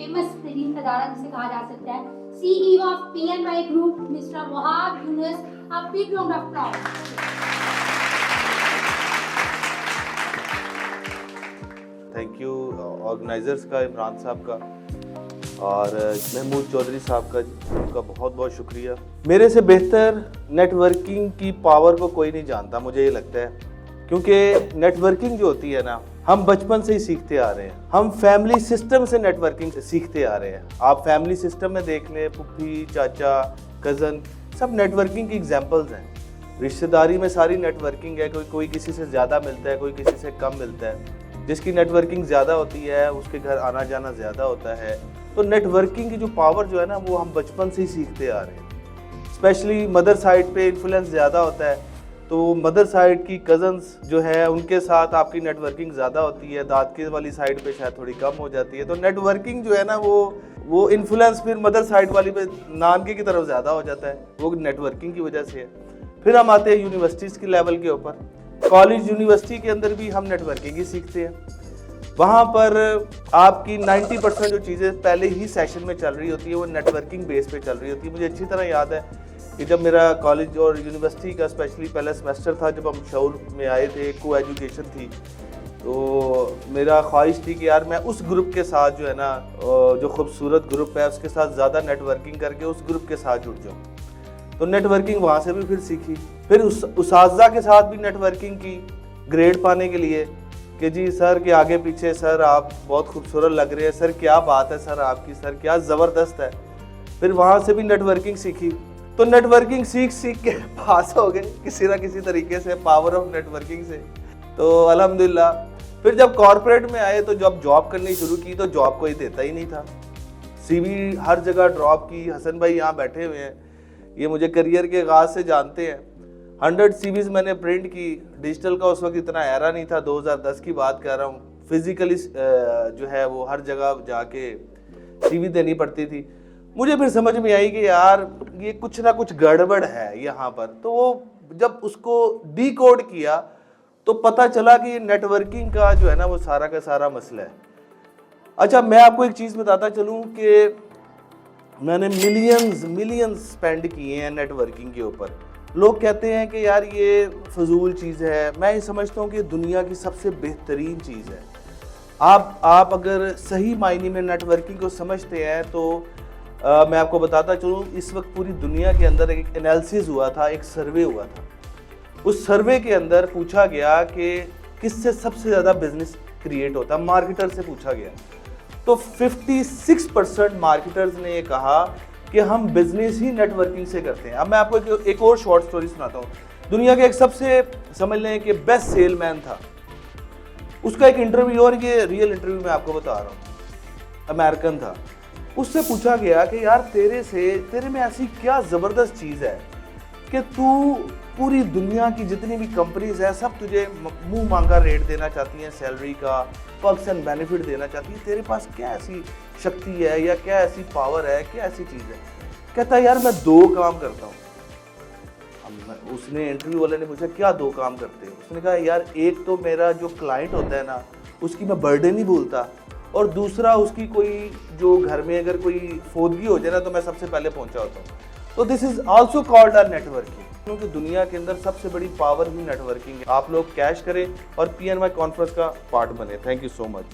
Famous तरीन अदारा जिसे कहा जा सकता है, CEO of PNY group mister Wahab Younus, a big round of applause. Thank you organizers का, इमरान साहब का और महमूद चौधरी साहब का, उनका बहुत बहुत शुक्रिया। मेरे से बेहतर नेटवर्किंग की पावर को कोई नहीं जानता, मुझे ये लगता है, क्योंकि नेटवर्किंग जो होती है ना, हम बचपन से ही सीखते आ रहे हैं। हम फैमिली सिस्टम से नेटवर्किंग सीखते आ रहे हैं। आप फैमिली सिस्टम में देख लें, पुप्पी, चाचा, कज़न, सब नेटवर्किंग की एग्जांपल्स हैं। रिश्तेदारी में सारी नेटवर्किंग है, कोई किसी से ज़्यादा मिलता है, कोई किसी से कम मिलता है। जिसकी नेटवर्किंग ज़्यादा होती है उसके घर आना जाना ज़्यादा होता है। तो नेटवर्किंग की जो पावर जो है ना, वो हम बचपन से ही सीखते आ रहे हैं। स्पेशली मदर साइड पे इन्फ्लुएंस ज़्यादा होता है, तो मदर साइड की कज़न्स जो है उनके साथ आपकी नेटवर्किंग ज़्यादा होती है, दादके वाली साइड पे शायद थोड़ी कम हो जाती है। तो नेटवर्किंग जो है ना, वो इन्फ्लुएंस फिर मदर साइड वाली पे, नानके की तरफ ज़्यादा हो जाता है, वो नेटवर्किंग की वजह से है। फिर हम आते हैं यूनिवर्सिटीज़ के लेवल के ऊपर। कॉलेज यूनिवर्सिटी के अंदर भी हम नेटवर्किंग ही सीखते हैं। वहाँ पर आपकी 90% जो चीज़ें पहले ही सेशन में चल रही होती है, वो नेटवर्किंग बेस पे चल रही होती है। मुझे अच्छी तरह याद है कि जब मेरा कॉलेज और यूनिवर्सिटी का स्पेशली पहला सेमेस्टर था, जब हम शऊर में आए थे, को एजुकेशन थी, तो मेरा ख्वाहिश थी कि यार मैं उस ग्रुप के साथ जो है ना, जो खूबसूरत ग्रुप है, उसके साथ ज़्यादा नेटवर्किंग करके उस ग्रुप के साथ जुड़ जाऊँ। तो नेटवर्किंग वहाँ से भी फिर सीखी। फिर उसातिज़ा के साथ भी नेटवर्किंग की, ग्रेड पाने के लिए कि जी सर के आगे पीछे, सर आप बहुत खूबसूरत लग रहे हैं, सर क्या बात है सर आपकी, सर क्या ज़बरदस्त है। फिर वहाँ से भी नेटवर्किंग सीखी। तो नेटवर्किंग सीख के पास हो गए किसी ना किसी तरीके से, पावर ऑफ नेटवर्किंग से। तो अल्हम्दुलिल्लाह फिर जब कॉर्पोरेट में आए, तो जब जॉब करनी शुरू की, तो जॉब कोई देता ही नहीं था। CV हर जगह ड्रॉप की। हसन भाई यहाँ बैठे हुए हैं, ये मुझे करियर के आगाज़ से जानते हैं। 100 CVs मैंने प्रिंट की। डिजिटल का उस वक्त इतना एरा नहीं था, 2010 की बात कर रहा हूँ। फिजिकली जो है वो हर जगह जाके CV देनी पड़ती थी। मुझे फिर समझ में आई कि यार ये कुछ ना कुछ गड़बड़ है यहाँ पर। तो वो जब उसको डीकोड किया तो पता चला कि ये नेटवर्किंग का जो है ना, वो सारा का सारा मसला है। अच्छा, मैं आपको एक चीज़ बताता चलूँ कि मैंने मिलियंस स्पेंड किए हैं नेटवर्किंग के ऊपर। लोग कहते हैं कि यार ये फजूल चीज़ है, मैं ये समझता हूँ कि दुनिया की सबसे बेहतरीन चीज़ है। आप अगर सही मायने में नेटवर्किंग को समझते हैं तो मैं आपको बताता चलूँ, इस वक्त पूरी दुनिया के अंदर एक एनालिसिस हुआ था, एक सर्वे हुआ था। उस सर्वे के अंदर पूछा गया कि किससे सबसे ज़्यादा बिजनेस क्रिएट होता है, मार्केटर से पूछा गया। तो 56% मार्केटर्स ने ये कहा कि हम बिजनेस ही नेटवर्किंग से करते हैं। अब मैं आपको एक और शॉर्ट स्टोरी सुनाता हूँ। दुनिया के एक सबसे, समझ लें कि बेस्ट सेलमैन था, उसका एक इंटरव्यू, और ये रियल इंटरव्यू मैं आपको बता रहा हूँ, अमेरिकन था। उससे पूछा गया कि यार तेरे में ऐसी क्या ज़बरदस्त चीज़ है कि तू पूरी दुनिया की जितनी भी कंपनीज है, सब तुझे मुंह मांगा रेट देना चाहती हैं, सैलरी का, पर्क्स एंड बेनिफिट देना चाहती है, तेरे पास क्या ऐसी शक्ति है या क्या ऐसी पावर है, क्या ऐसी चीज़ है? कहता है यार मैं 2 काम करता हूँ। उसने, इंटरव्यू वाले ने पूछा क्या 2 काम करते हैं? उसने कहा यार एक तो मेरा जो क्लाइंट होता है ना, उसकी मैं बर्थडे नहीं भूलता, और दूसरा उसकी कोई जो घर में अगर कोई फोदगी हो जाए ना, तो मैं सबसे पहले पहुंचा होता हूँ। तो this is also called a networking, क्योंकि दुनिया के अंदर सबसे बड़ी पावर ही नेटवर्किंग है। आप लोग कैश करें और PNY कॉन्फ्रेंस का पार्ट बने। Thank you so much.